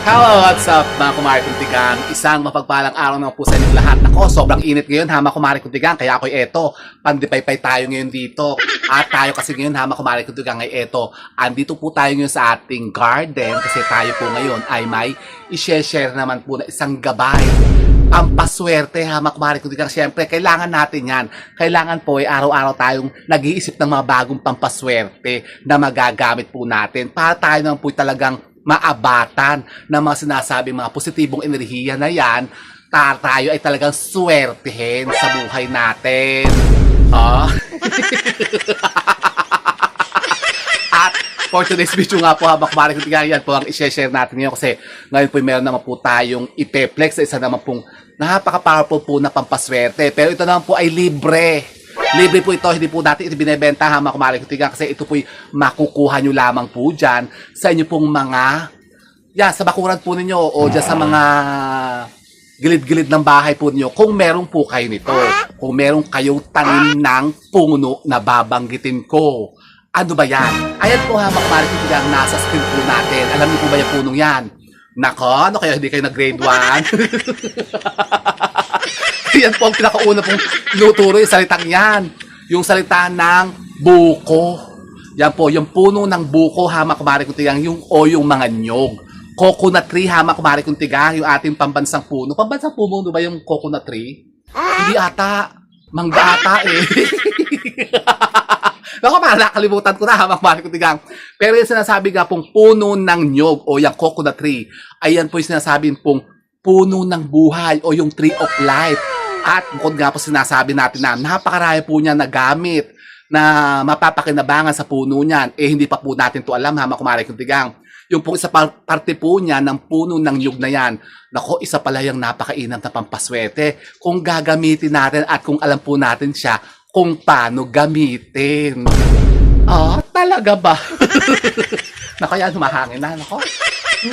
Hello, what's up mga kumari kuntigang? Isang mapagpalang araw naman po sa inyong lahat. Ako, sobrang init ngayon ha mga kumari kuntigang. Kaya ako'y eto, pandipaypay tayo ngayon dito. At tayo kasi ngayon ha mga kumari kuntigang ay eto. Andito po tayo ngayon sa ating garden kasi tayo po ngayon ay may i-share naman po na isang gabay. Pampaswerte ha mga kumari kuntigang. Siyempre, kailangan natin yan. Kailangan po ay araw-araw tayong nag-iisip ng mga bagong pampaswerte na magagamit po natin para tayo naman po talagang maabatan ng mga sinasabing mga positibong enerhiya na yan, tayo ay talagang swertihin sa buhay natin. At for today's video nga po, habang kumarin ko yan po ang i-share natin ngayon kasi ngayon po meron naman po tayong ipeplex sa isa naman pong napaka-powerful po na pampaswerte. Pero ito naman po ay libre. Libre po ito, hindi po natin ito binibenta ha mga kumari kutigang kasi ito po'y makukuha nyo lamang po dyan sa inyo pong mga, sa bakuran po ninyo o dyan sa mga gilid-gilid ng bahay po ninyo kung meron po kayo nito. Kung meron kayong tanim ng puno na babanggitin ko. Ano ba yan? Ayan po ha mga kumari kutigang nasa screen po natin. Alam niyo po ba yung punong yan? Nako, ano kaya hindi kayo nag-grade 1? Yan po ang pinakauna pong tinuturo yung salitang yan. Yung salita ng buko. Yan po, yung puno ng buko, hama kumari kuntigang, yung mga nyog. Coconut tree, hama kumari kuntigang, yung ating pambansang puno. Pambansang puno ba yung coconut tree? Hindi ata. Mangga ata eh. Naku, parang nakalimutan ko na, hama kumari kuntigang. Pero yung sinasabi nga pong puno ng nyog o yung coconut tree, ayan po yung sinasabi pong puno ng buhay o yung tree of life. At bukod nga po sinasabi natin na napakarami po niya na gamit na mapapakinabangan sa puno niyan. Eh hindi pa po natin to alam ha mga kumari kuntigang. Yung po isa parte po niya ng puno ng nyug na yan. Nako, isa pala yung napakainam na pampaswerte kung gagamitin natin at kung alam po natin siya kung paano gamitin. Talaga ba? Nako yan, humahangin na. Nako,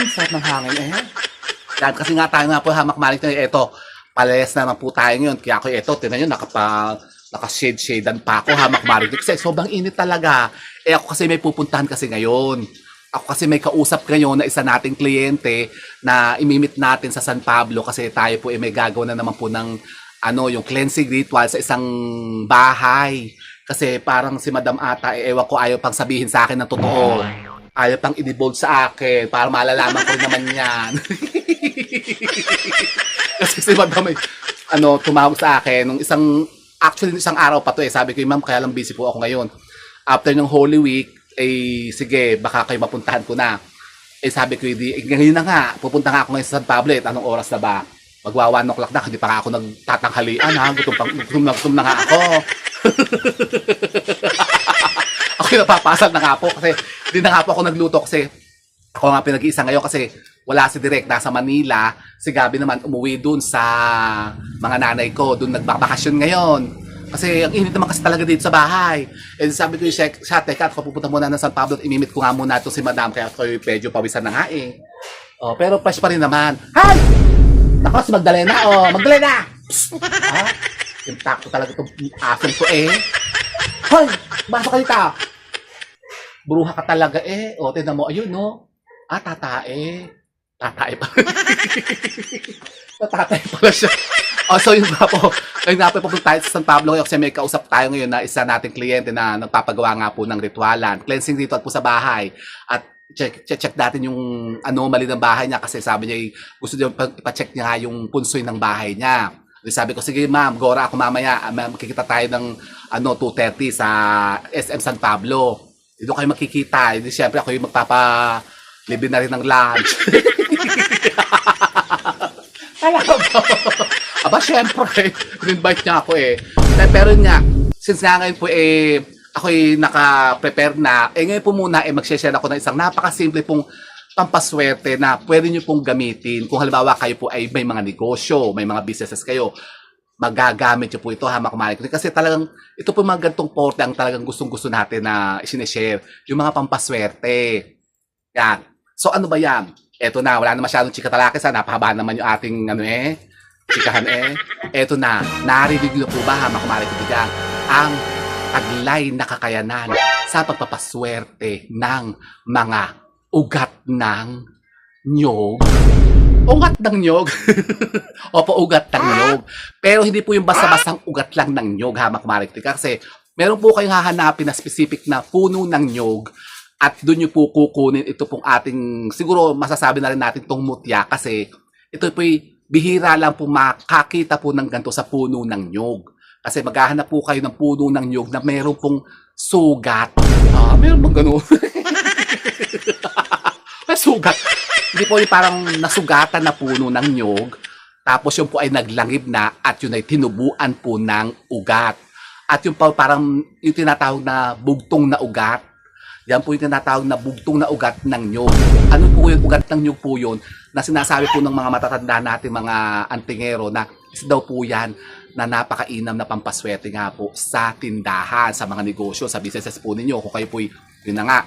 sarap ng hangin eh. Yan, kasi nga tayo nga po ha mga kumari kuntigang. Eto, palayas naman po tayo ngayon. Kaya ako ito, tinan nyo, naka-shade-shadean pa ako, hamak marinig. Kasi sobrang init talaga. Eh ako kasi may pupuntahan kasi ngayon. Ako kasi may kausap ngayon na isa nating kliyente na imimit natin sa San Pablo kasi tayo po may gagawa na naman po ng yung cleansing ritual sa isang bahay. Kasi parang si Madam Ata, ewan ko, ayaw pang sabihin sa akin ng totoo. Ayaw pang i-divulge sa akin para malalaman ko naman yan. Kasi si Madam tumawag sa akin nung isang araw pa to eh. Sabi ko, ma'am, kaya lang busy po ako ngayon. After ng Holy Week, sige, baka kayo mapuntahan ko na. Sabi ko, ngayon na nga, pupunta nga ako ngayon sa San Pablo. Anong oras na ba? Magwa 1 o'clock na, hindi pa nga ako nagtatanghalian ha. Gutom na nga ako. Ako napapasal na nga po kasi hindi na nga po ako nagluto kasi ako nga pinag-iisa ngayon kasi wala si Direk, nasa Manila. Si Gabi naman umuwi dun sa mga nanay ko. Dun nagbabakasyon ngayon. Kasi ang init naman kasi talaga dito sa bahay. Sabi ko siya, teka, ako pupunta muna ng San Pablo at imimit ko nga muna ito si Madam. Kaya ako medyo pawisan na nga eh. Pero fresh pa rin naman. Hay! Nako, si Magdalena. Magdalena! Psst! Intak ko talaga itong asong to eh. Hoy! Basok ka dito! Bruha ka talaga eh. Tignan mo, ayun no. Tatae. Tatay pa. Tatay pala siya. So yun nga po. Ngayon nga po pupunta tayo sa San Pablo kasi may kausap tayo ngayon na isa nating kliyente na nagpapagawa nga po ng ritualan. Cleansing ritual po sa bahay. At check natin yung anomaly ng bahay niya kasi sabi niya gusto niya ipacheck niya nga yung punsoy ng bahay niya. Sabi ko, sige ma'am, gora ako mamaya. Makikita tayo ng 2:30 sa SM San Pablo. Dito kayo makikita. Hindi siyempre ako yung libre na rin ng lunch. Alam mo ba? Aba, syempre, invite niya ako eh. Pero nga, since nga ngayon po ako'y naka-prepare na, ngayon po muna mag-share ako ng isang napakasimple pong pampaswerte na pwede nyo pong gamitin. Kung halimbawa kayo po ay may mga negosyo, may mga businesses kayo, magagamit nyo po ito hamak kumari. Kasi talagang, ito po mga gantong porte ang talagang gustong-gusto natin na isineshare. Yung mga pampaswerte. Yan. So ano ba yan? Eto na, wala na masyadong chika talakis ha. Napahaba naman yung ating chikahan eh. Eto na, narinig nyo po ba hamak kumari kutigang ang taglay na kakayanan sa pagpapaswerte ng mga ugat ng Nyog? Ugat ng nyog. Opo, ugat ng nyog. Pero hindi po yung basta-bastang ugat lang ng nyog, ha, mga kumariktika. Kasi meron po kayong hahanapin na specific na puno ng nyog at doon nyo po kukunin ito pong ating, siguro masasabi na rin natin itong mutya kasi ito po bihira lang po makakita po ng ganito sa puno ng nyog. Kasi maghahanap po kayo ng puno ng nyog na meron pong sugat. Meron bang gano'n? May sugat. Hindi po yung parang nasugatan na puno ng nyog. Tapos yung po ay naglangib na at yun ay tinubuan po ng ugat. At yung po parang yung tinatawag na bugtong na ugat. Yan po yung tinatawag na bugtong na ugat ng nyog. Ano po yung ugat ng nyog po yun na sinasabi po ng mga matatanda natin, mga antingero na isa daw po yan na napakainam na pampaswerte nga po sa tindahan, sa mga negosyo, sa businesses po ninyo. Kung kayo po yun na nga,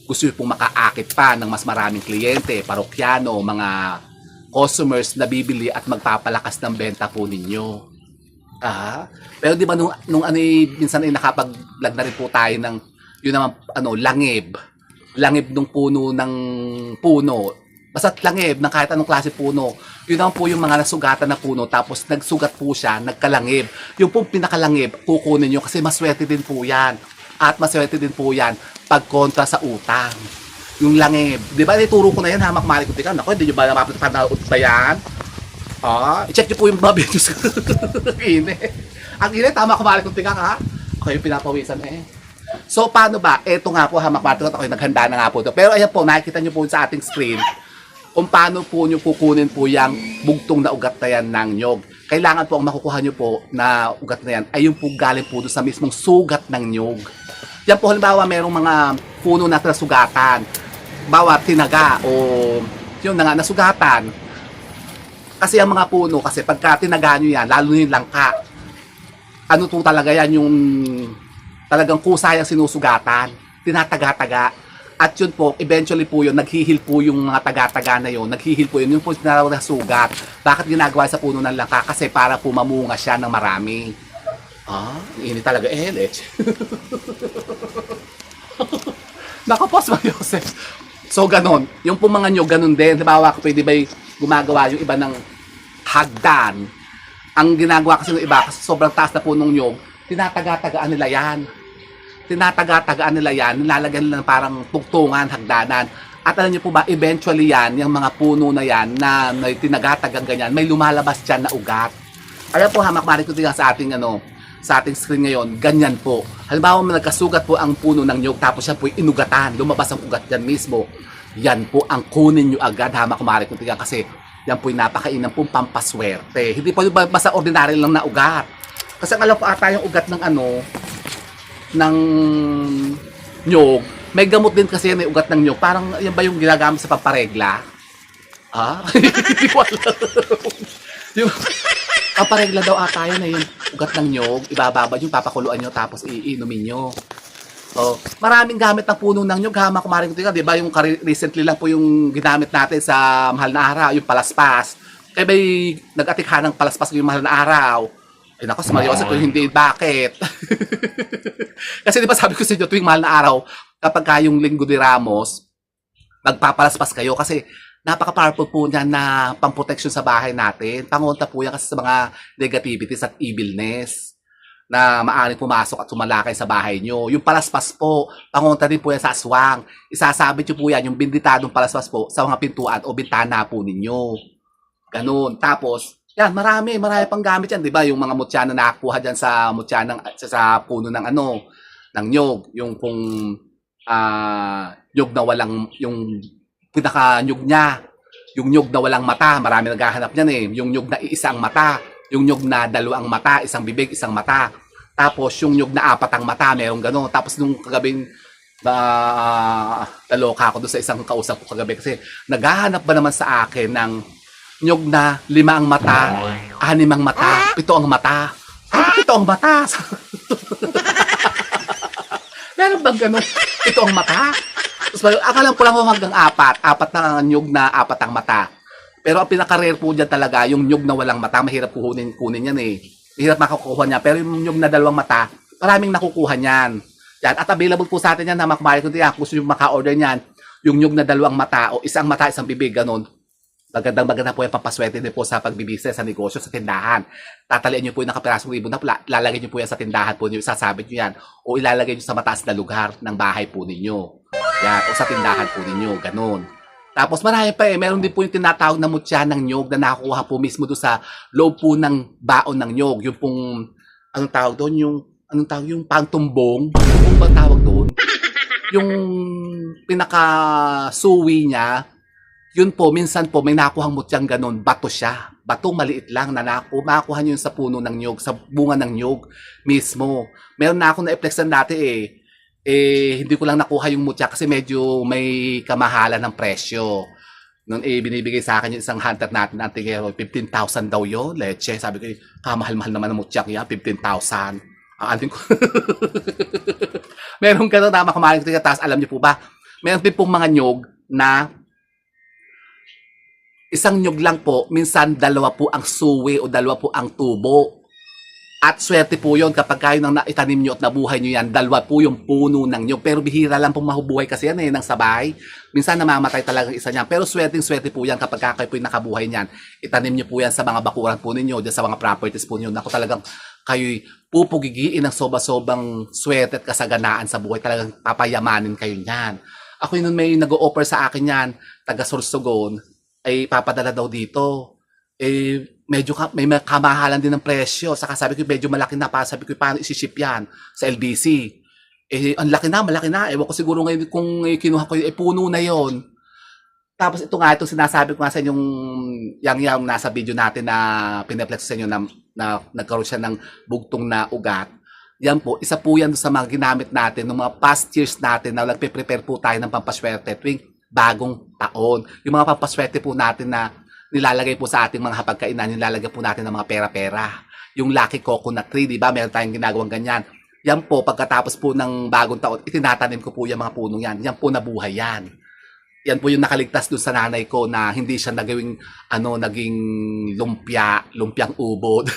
gusto nyo pong makaakit pa ng mas maraming kliyente, parokyano, mga customers na bibili at magpapalakas ng benta po ninyo. Pero di ba nung minsan ay nakapag-vlog na rin po tayo ng yun naman langib. Langib ng puno ng puno. Basta't langib ng kahit anong klase puno. Yun naman po yung mga nasugatan na puno tapos nagsugat po siya, nagkalangib. Yung pong pinakalangib, kukunin nyo kasi maswerte din po yan. At maswerte din po yan pag kontra sa utang. Yung langib. Di ba ituro ko na yan, hamak mali ko tika. Naku, hindi nyo ba napapanood pa yan? I-check nyo po yung mga videos. Ang init, tama kumali kong tika ha. Ako yung pinapawisan So, paano ba? Eto nga po, hamak mali ko. Ako yung naghanda na nga po ito. Pero ayan po, nakikita nyo po sa ating screen kung paano po nyo kukunin po yung bugtong na ugat na yan ng nyog. Kailangan po ang makukuha nyo po na ugat na yan ay yung po galing po doon sa mismong sugat ng nyog. Yan po halimbawa merong mga puno na nasugatan. Bawa tinaga o yun na nga nasugatan. Kasi ang mga puno, kasi pagka tinaga nyo yan, lalo na yung langka, ano po talaga yan, yung talagang kusayang sinusugatan, tinataga-taga. At yun po, eventually po yun, naghihil po yung mga taga-taga na yun, naghihil po yun, yung po na sugat. Bakit ginagawa sa puno ng langka? Kasi para po mamunga siya ng marami. Ini talaga Lech. Nakapos ba, Joseph? So, ganon. Yung po mga nyog, ganon din. Halimbawa, pwede ba gumagawa yung iba ng hagdan? Ang ginagawa kasi ng iba, kasi sobrang taas na po ng nyog, tinataga-tagaan nila yan. Tinataga-tagaan nila yan, nilalagyan nila ng parang tugtungan, hagdanan. At alam niyo po ba, eventually yan, yung mga puno na yan, na may tinagatagang ganyan, may lumalabas dyan na ugat. Ayan po, hamak-marik ko tingnan sa ating, sa ating screen ngayon, ganyan po. Halimbawa, nagkasugat po ang puno ng nyog, tapos yan po inugatan, lumabas ang ugat dyan mismo. Yan po ang kunin nyo agad, hamak-marik ko tingnan, kasi yan po yung napakainam pong pampaswerte. Hindi po basta ordinary lang na ugat. Kasi ang alam ko ata yung ugat ng ng nyog, may gamot din kasi yan, may ugat ng nyog. Parang yan ba yung ginagamit sa pamparegla? Hindi ko alam. Yung pamparegla daw ata yan yung ugat ng nyog, ibababad yung papakuluan nyo tapos iinumin nyo. So, maraming gamit ng puno ng nyog, hamak kumaring ito. Di ba yung recently lang po yung ginamit natin sa mahal na araw, yung palaspas. Kaya may nag-atikha ng palaspas yung mahal na araw. Ay naku, sa Mariosa ko hindi, bakit? Kasi di ba sabi ko sa inyo, tuwing mahal na araw, kapag yung Linggo de Ramos, magpapalaspas kayo kasi napaka-powerful po niyan na pang-protection sa bahay natin. Pangunta po yan kasi sa mga negativities at evilness na maaaring pumasok at sumalakay sa bahay nyo. Yung palaspas po, pangunta din po yan sa aswang. Isasabit nyo po yan, yung binditadong palaspas po sa mga pintuan o bintana po ninyo. Ganun. Tapos, yan, marami pang gamit yan, 'di ba? Yung mga mutya na nakakuha diyan sa mutya ng sa puno ng ng nyog, yung pong nyog na walang yung pinaka nyog niya, yung nyog na walang mata, marami naghahanap niyan yung nyog na iisang mata, yung nyog na dalawang mata, isang bibig, isang mata. Tapos yung nyog na apat ang mata, merong gano'n. Tapos nung kagabing naloka ako doon sa isang kausap ko kagabi kasi naghahanap ba naman sa akin ng nyog na 5 ang mata, 6 ang mata, 7 ang mata. 7 ang mata. Meron bang ganun? 7 ang mata? Tapos akala ko lang hanggang 4 na nyog na 4 ang mata. Pero ang pinaka-rare po dyan talaga, yung nyog na walang mata, mahirap kunin yan Mahirap makakuha niya. Pero yung nyog na 2 mata, maraming nakukuha niyan. Yan. At available po sa atin yan na makmari ko diyan. Kung gusto nyo maka-order niyan, Yung nyug na dalawang mata o isang mata, isang bibig, ganun. Maganda po yung pampaswerte din po sa pagbibisnes, sa negosyo, sa tindahan. Tatalian nyo po yung nakapirasong ribbon na pula, lalagay nyo po yan sa tindahan po nyo, isasabit nyo yan, o ilalagay nyo sa mataas na lugar ng bahay po ninyo. Yan, o sa tindahan po ninyo, ganun. Tapos marami pa meron din po yung tinatawag na mutya ng nyog na nakukuha po mismo doon sa loob po ng baon ng nyog. Yung pong, anong tawag doon? Yung pangtumbong? Yung bang tawag doon? Yung pinaka-suwi niya, yun po, minsan po, may nakuhang mutyang ganun, bato siya. Batong maliit lang na makuha nyo yun sa puno ng nyog, sa bunga ng nyog mismo. Meron na ako na-flexan dati hindi ko lang nakuha yung mutya kasi medyo may kamahalan ng presyo. Noon binibigay sa akin yung isang hunter natin, antigero, 15,000 daw yun, leche. Sabi ko, kamahal-mahal naman ang mutya niya, 15,000. Ang aling ko. Meron ganun na makamalin ko. Tapos alam niyo po ba, meron din pong mga nyog na isang nyog lang po, minsan dalawa po ang suwi o dalawa po ang tubo. At swerte po yun kapag kayo nang naitanim nyo at nabuhay nyo yan, dalawa po yung puno ng nyog. Pero bihira lang pong mahubuhay kasi yan ng sabay. Minsan namamatay talaga isa niyan. Pero swerte po yan kapag kayo po yung nakabuhay niyan. Itanim nyo po yan sa mga bakuran po ninyo, dyan sa mga properties po ninyo. Naku talagang kayo'y pupugigiin ng soba-sobang swerte at kasaganaan sa buhay. Talagang papayamanin kayo niyan. Ako yun may nag-o-offer sa akin yan, taga Sorsogon, ay papadala daw dito. Medyo may kamahalan din ng presyo. Saka sabi ko, medyo malaki na pa. Sabi ko, paano isi-ship yan sa LBC? Ang laki na, malaki na. Ewan ko siguro ngayon kung kinuha ko yun, puno na yon. Tapos ito nga, itong sinasabi ko nga sa inyong yang nasa video natin na pinaplex sa inyo na nagkaroon siya ng bugtong na ugat. Yan po, isa po yan sa mga ginamit natin ng mga past years natin na nagpe-prepare po tayo ng pampaswerte tuwing bagong taon. Yung mga pampaswerte po natin na nilalagay po sa ating mga hapagkainan, nilalagay po natin ng mga pera-pera. Yung Lucky Coconut Tree, di ba? Meron tayong ginagawang ganyan. Yan po, pagkatapos po ng bagong taon, itinatanim ko po yung mga punong yan. Yan po nabuhay yan. Yan po yung nakaligtas doon sa nanay ko na hindi siya naging lumpiang ubod.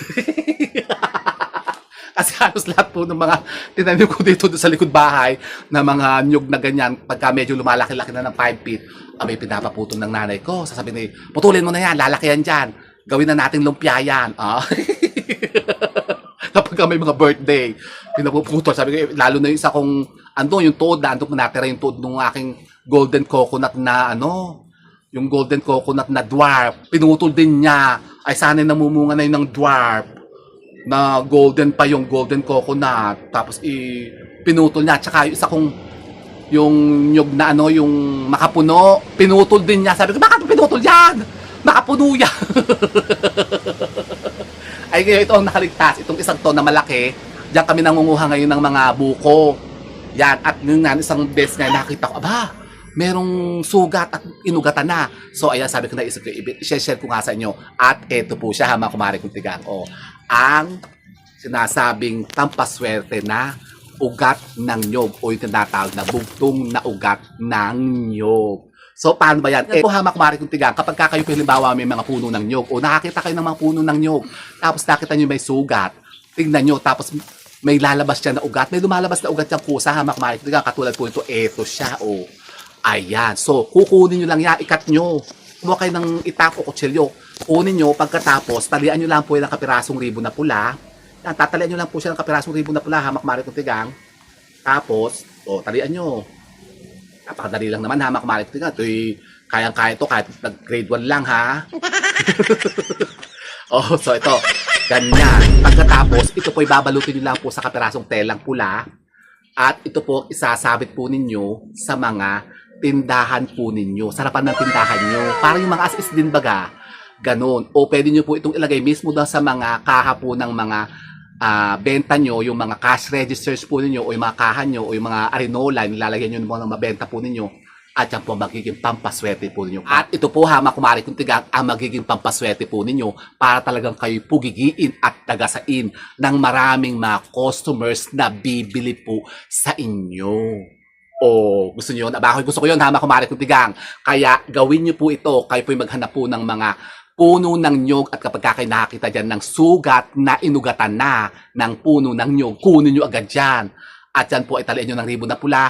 Kasi halos lahat po ng mga tinanim ko dito sa likod bahay na mga nyug na ganyan, pagka medyo lumalaki-laki na ng 5 feet, may pinapaputol ng nanay ko. Sasabihin niya, putulin mo na yan, lalaki yan dyan. Gawin na natin lumpia yan. Kapag may mga birthday, pinapuputol. Sabi ko, lalo na yung isa kong, yung toad, andun ko natira yung toad ng aking golden coconut na, yung golden coconut na dwarf. Pinutol din niya. Ay, sana namumunga na yun ng dwarf. Na golden pa yung golden coconut, tapos pinutol niya. Tsaka yung isa kong yung nyug na yung makapuno, pinutol din niya. Sabi ko, bakit pinutol yan? Makapuno yan. Ay ngayon ito ang nakaligtas, itong isang to na malaki. Diyan kami nangunguha ngayon ng mga buko. Yan, at yung isang beses nga nakita ko, merong sugat at inugatan na. So ayan, sabi ko na isip ko, i-share ko nga sa inyo. At eto po siya, mga kumari kong tigang. Ang sinasabing pampaswerte na ugat ng nyog o yung tinatawag na bugtong na ugat ng nyog. So, paano ba yan? Po, hamak mari kong tigang, kapag kayo halimbawa may mga puno ng nyog o nakakita kayo ng mga puno ng nyog, tapos nakita nyo may sugat, tignan nyo, tapos may lalabas siya na ugat, may lumalabas na ugat yung kusa, hamak mari kong tigang, katulad po ito, eto siya, ayan. So, kukunin nyo lang yan, ikat nyo. Kumuha kayo ng itak o kutsilyo. Kunin nyo, pagkatapos, talian nyo lang po yung kapirasong ribbon na pula. Yan, tatalian nyo lang po siya ng kapirasong ribbon na pula, hamak mari kong tigang. Tapos, talian nyo. Napakadali lang naman, hamak mari kong tigang. Ito'y kayang-kaya ito, kahit nag-grade 1 lang, ha? So ito, ganyan. Pagkatapos, ito po babalutin nyo lang po sa kapirasong telang pula. At ito po, isasabit po ninyo sa mga tindahan po ninyo. Sarapan ng tindahan nyo. Parang yung mga as-is din baga. Ganon. O pwede nyo po itong ilagay mismo doon sa mga kaha po ng mga benta nyo, yung mga cash registers po ninyo, o yung mga kaha nyo, o yung mga arinola, nilalagyan nyo ng mga mabenta po ninyo. At yan po magiging pampaswerte po ninyo. At ito po ha, kumari kung tigang, ang magiging pampaswerte po ninyo para talagang kayo pugigiin at tagasain ng maraming mga customers na bibili po sa inyo. Gusto nyo yun? Gusto ko yun, hama kumari kong tigang. Kaya gawin nyo po ito. Kayo po maghanap po ng mga puno ng nyog at kapag kayo nakakita dyan ng sugat na inugatan na ng puno ng nyog, kunin nyo agad dyan. At yan po, italian nyo ng ribbon na pula.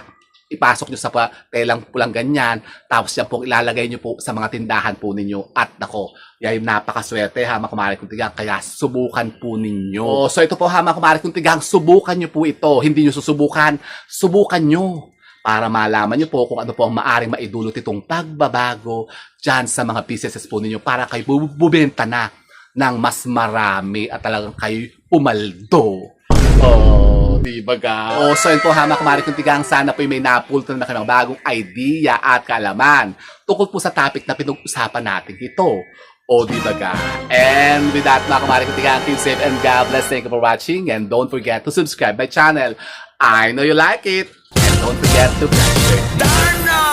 ipasok nyo sa telang pulang ganyan, tapos yan po ilalagay nyo po sa mga tindahan po ninyo. At nako, yan napakaswerte ha mga kumare kong tigang, kaya subukan po ninyo. So ito po ha mga kumare kong tigang, subukan nyo po ito. Hindi nyo susubukan, subukan nyo. Para malaman nyo po kung ano po ang maaring maidulot itong pagbabago dyan sa mga businesses po ninyo para kayo bubenta na ng mas marami at talagang kayo pumaldo. Oh, di ba ga? Oh, so yun po ha mga kumare kong tigang, sana po may napulto na kayo ng bagong idea at kaalaman tungkol po sa topic na pinag-usapan natin ito. O di ba ga? And with that mga kumare kong tigang, keep safe and God bless. Thank you for watching and don't forget to subscribe my channel. I know you like it. And don't forget to press it.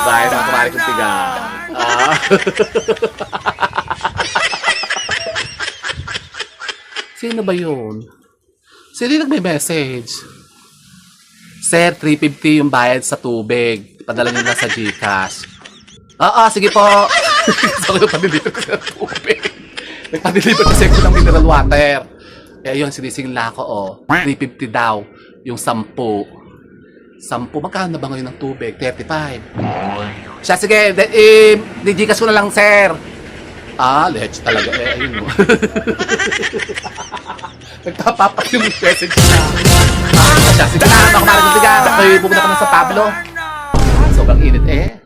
Bye mga kumare kong tigang. Sino ba yun? Sino yung nagme-message? Sir, 350 yung bayad sa tubig. Padala nyo na sa GCash. Oo, sige po. So, nagpa-deliver kasi ng tubig. Nagpa-deliver kasi ako ng mineral water. Kaya yun, sinisingla ko, oh. 350 daw. Yung 10. 10. Magkano na ba ngayon ng tubig? 35. Siya, sige. Di-GCash ko na lang, sir. Let's talaga. Ayun mo. Nagpapapak yung message na. Siya, sige na. Mga kumare kong tigang. Ako'y pupunta pa na sa Pablo. Sobrang init eh.